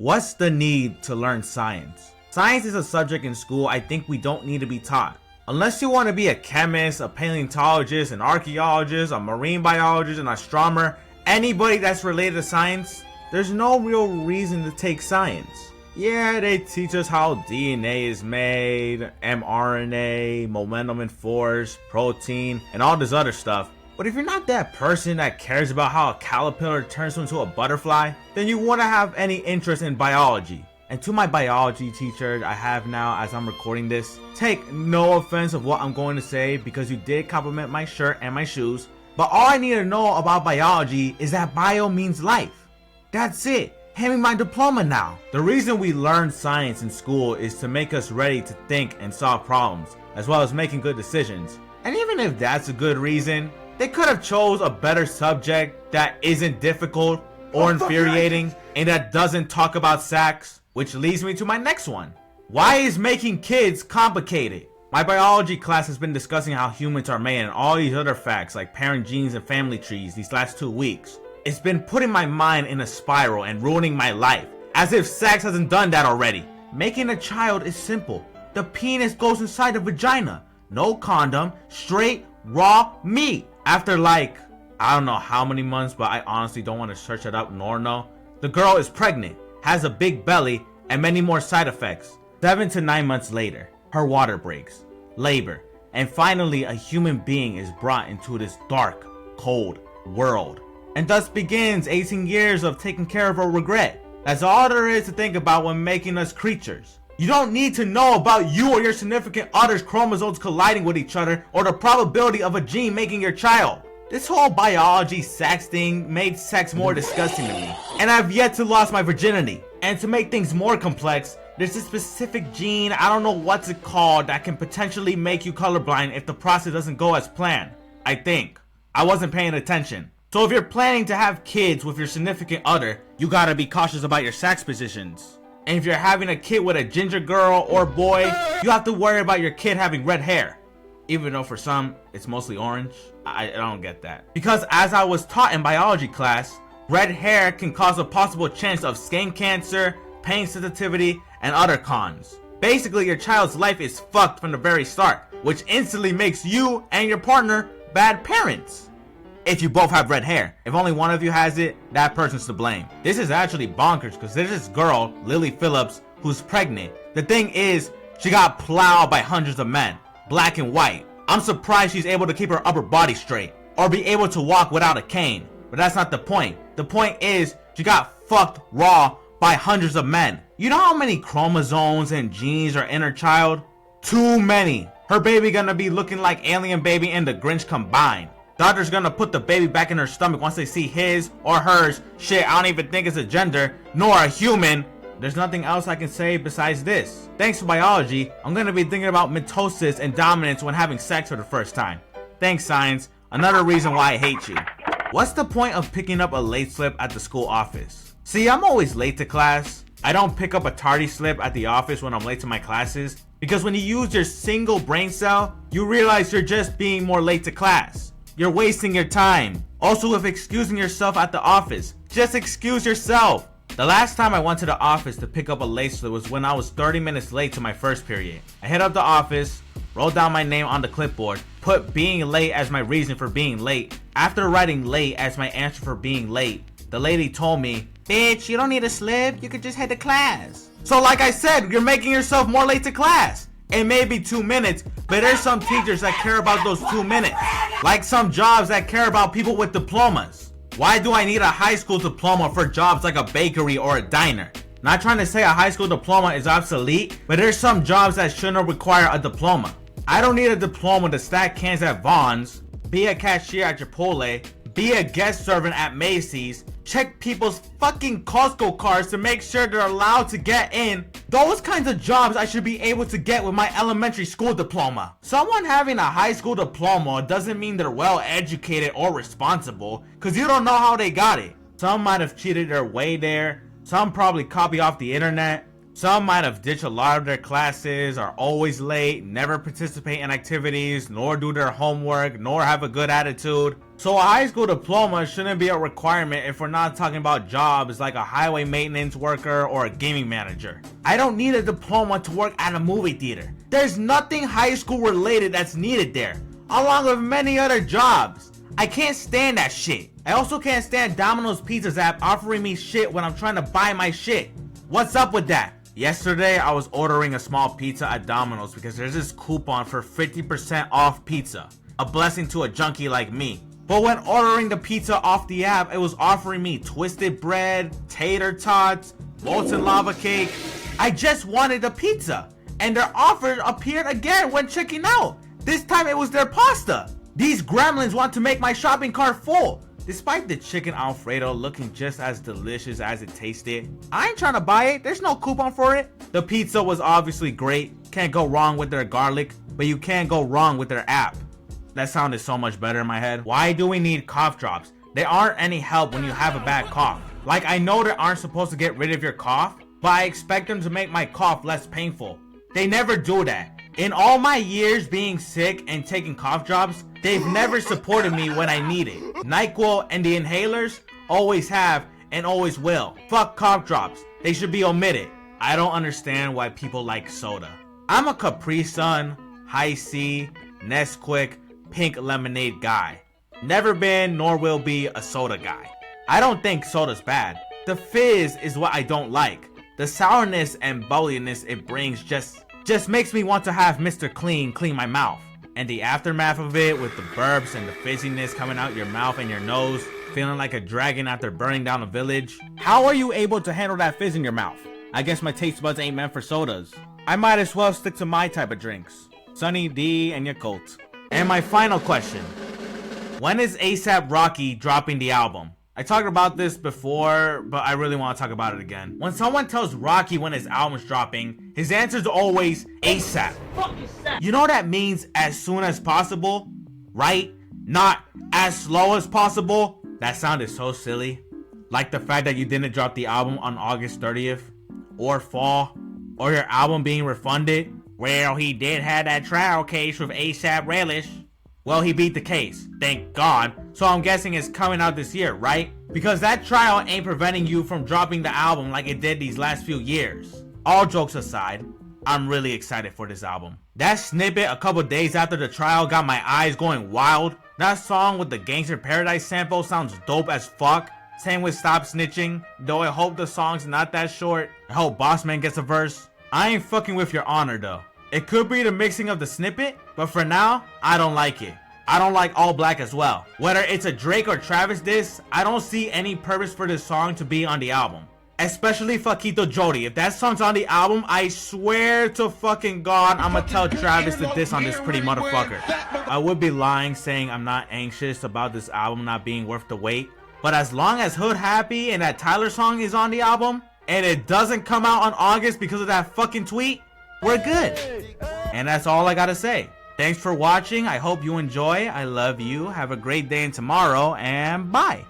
What's the need to learn science? Science is a subject in school I think we don't need to be taught. Unless you want to be a chemist, a paleontologist, an archaeologist, a marine biologist, an astronomer, anybody that's related to science, there's no real reason to take science. Yeah, they teach us how DNA is made, mRNA, momentum and force, protein, and all this other stuff. But if you're not that person that cares about how a caterpillar turns into a butterfly, then you wouldn't have any interest in biology. And to my biology teacher I have now as I'm recording this, take no offense of what I'm going to say because you did compliment my shirt and my shoes, but all I need to know about biology is that bio means life. That's it. Hand me my diploma now. The reason we learn science in school is to make us ready to think and solve problems, as well as making good decisions. And even if that's a good reason, they could have chose a better subject that isn't difficult or infuriating and that doesn't talk about sex, which leads me to my next one. Why is making kids complicated? My biology class has been discussing how humans are made and all these other facts like parent genes and family trees these last 2 weeks. It's been putting my mind in a spiral and ruining my life, as if sex hasn't done that already. Making a child is simple. The penis goes inside the vagina. No condom, straight, raw meat. After like, I don't know how many months, but I honestly don't want to search it up nor know. The girl is pregnant, has a big belly, and many more side effects. 7 to 9 months later, her water breaks, labor, and finally a human being is brought into this dark, cold world. And thus begins 18 years of taking care of her regret. That's all there is to think about when making us creatures. You don't need to know about you or your significant other's chromosomes colliding with each other or the probability of a gene making your child. This whole biology sex thing made sex more disgusting to me, and I've yet to lose my virginity. And to make things more complex, there's a specific gene, I don't know what's it called, that can potentially make you colorblind if the process doesn't go as planned. I think. I wasn't paying attention. So if you're planning to have kids with your significant other, you gotta be cautious about your sex positions. And if you're having a kid with a ginger girl or boy, you have to worry about your kid having red hair. Even though for some, it's mostly orange. I don't get that. Because as I was taught in biology class, red hair can cause a possible chance of skin cancer, pain sensitivity, and other cons. Basically, your child's life is fucked from the very start, which instantly makes you and your partner bad parents. If you both have red hair, if only one of you has it, that person's to blame. This is actually bonkers because there's this girl, Lily Phillips, who's pregnant. The thing is, she got plowed by hundreds of men, black and white. I'm surprised she's able to keep her upper body straight or be able to walk without a cane. But that's not the point. The point is, she got fucked raw by hundreds of men. You know how many chromosomes and genes are in her child? Too many. Her baby gonna be looking like Alien Baby and the Grinch combined. Doctor's gonna put the baby back in her stomach once they see his or hers. Shit, I don't even think it's a gender, nor a human. There's nothing else I can say besides this. Thanks to biology, I'm gonna be thinking about mitosis and dominance when having sex for the first time. Thanks science, another reason why I hate you. What's the point of picking up a late slip at the school office? See, I'm always late to class. I don't pick up a tardy slip at the office when I'm late to my classes, because when you use your single brain cell, you realize you're just being more late to class. You're wasting your time. Also, if excusing yourself at the office, just excuse yourself. The last time I went to the office to pick up a late slip was when I was 30 minutes late to my first period. I hit up the office, wrote down my name on the clipboard, put being late as my reason for being late. After writing late as my answer for being late, the lady told me, "Bitch, you don't need a slip, you could just head to class." So like I said, you're making yourself more late to class. It may be 2 minutes, but there's some teachers that care about those 2 minutes. Like some jobs that care about people with diplomas. Why do I need a high school diploma for jobs like a bakery or a diner? Not trying to say a high school diploma is obsolete, but there's some jobs that shouldn't require a diploma. I don't need a diploma to stack cans at Vons, be a cashier at Chipotle, be a guest servant at Macy's, check people's fucking Costco cards to make sure they're allowed to get in. Those kinds of jobs I should be able to get with my elementary school diploma. Someone having a high school diploma doesn't mean they're well educated or responsible, cause you don't know how they got it. Some might have cheated their way there, some probably copy off the internet, some might have ditched a lot of their classes, are always late, never participate in activities, nor do their homework, nor have a good attitude. So a high school diploma shouldn't be a requirement if we're not talking about jobs like a highway maintenance worker or a gaming manager. I don't need a diploma to work at a movie theater. There's nothing high school related that's needed there, along with many other jobs. I can't stand that shit. I also can't stand Domino's Pizza's app offering me shit when I'm trying to buy my shit. What's up with that? Yesterday, I was ordering a small pizza at Domino's because there's this coupon for 50% off pizza. A blessing to a junkie like me. But when ordering the pizza off the app, it was offering me twisted bread, tater tots, molten lava cake. I just wanted the pizza, and their offer appeared again when checking out. This time it was their pasta. These gremlins want to make my shopping cart full. Despite the chicken Alfredo looking just as delicious as it tasted, I ain't trying to buy it. There's no coupon for it. The pizza was obviously great. Can't go wrong with their garlic, but you can't go wrong with their app. That sounded so much better in my head. Why do we need cough drops? They aren't any help when you have a bad cough. Like, I know they aren't supposed to get rid of your cough, but I expect them to make my cough less painful. They never do that. In all my years being sick and taking cough drops, they've never supported me when I need it. NyQuil and the inhalers always have and always will. Fuck cough drops. They should be omitted. I don't understand why people like soda. I'm a Capri Sun, High C, Nesquik, pink lemonade guy. Never been nor will be a soda guy. I don't think soda's bad. The fizz is what I don't like. The sourness and bubbliness it brings just makes me want to have Mr. Clean clean my mouth. And the aftermath of it with the burps and the fizziness coming out your mouth and your nose, feeling like a dragon after burning down a village. How are you able to handle that fizz in your mouth? I guess my taste buds ain't meant for sodas. I might as well stick to my type of drinks. Sunny D and Yakult. And my final question. When is A$AP Rocky dropping the album? I talked about this before, but I really want to talk about it again. When someone tells Rocky when his album's dropping, his answer is always ASAP. You know that means as soon as possible, right? Not as slow as possible. That sounded so silly. Like the fact that you didn't drop the album on August 30th, or fall, or your album being refunded. Well, he did have that trial case with A$AP Relish. Well, he beat the case, thank God. So I'm guessing it's coming out this year, right? Because that trial ain't preventing you from dropping the album like it did these last few years. All jokes aside, I'm really excited for this album. That snippet a couple days after the trial got my eyes going wild. That song with the Gangster Paradise sample sounds dope as fuck. Same with Stop Snitching, though I hope the song's not that short. I hope Bossman gets a verse. I ain't fucking with your honor though. It could be the mixing of the snippet, but for now, I don't like it. I don't like All Black as well. Whether it's a Drake or Travis diss, I don't see any purpose for this song to be on the album. Especially Flaquito Jody. If that song's on the album, I swear to fucking God, I'ma tell Travis to diss on this pretty motherfucker. I would be lying saying I'm not anxious about this album not being worth the wait. But as long as Hood Happy and that Tyler song is on the album, and it doesn't come out on August because of that fucking tweet, we're good. And that's all I gotta say. Thanks for watching. I hope you enjoy. I love you. Have a great day and tomorrow, and bye.